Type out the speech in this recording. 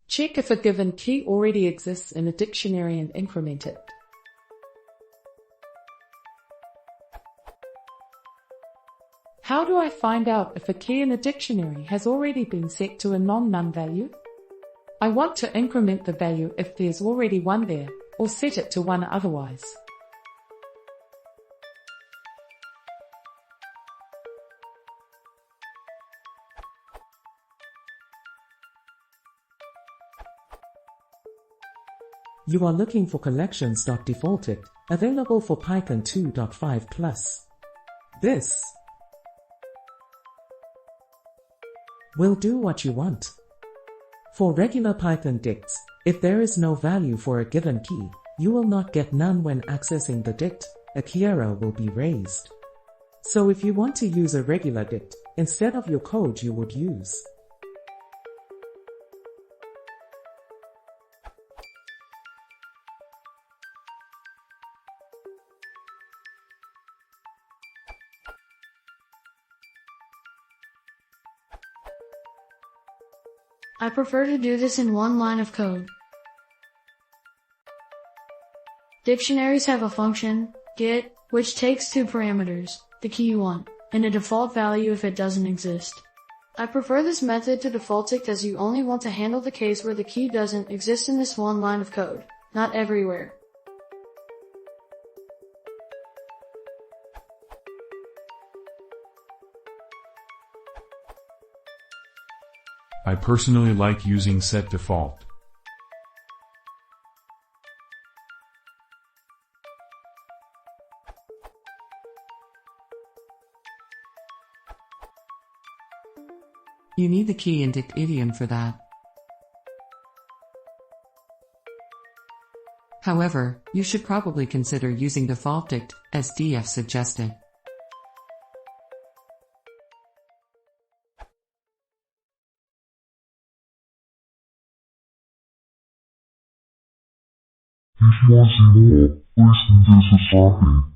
Check if a given key already exists in a dictionary and increment it. How do I find out if a key in a dictionary has already been set to a non-none value? I want to increment the value if there's already one there, or set it to 1 otherwise. You are looking for collections.defaulted, available for Python 2.5+. This will do what you want. For regular Python dicts, if there is no value for a given key, you will not get none when accessing the dict, a key error will be raised. So if you want to use a regular dict, instead of your code you would use I prefer to do this in one line of code. Dictionaries have a function, get, which takes 2 parameters, the key you want, and a default value if it doesn't exist. I prefer this method to defaultic as you only want to handle the case where the key doesn't exist in this one line of code, not everywhere. I personally like using set default. You need the key and dict idiom for that. However, you should probably consider using default dict, as DF suggested. If you want to see more, please consider subscribing.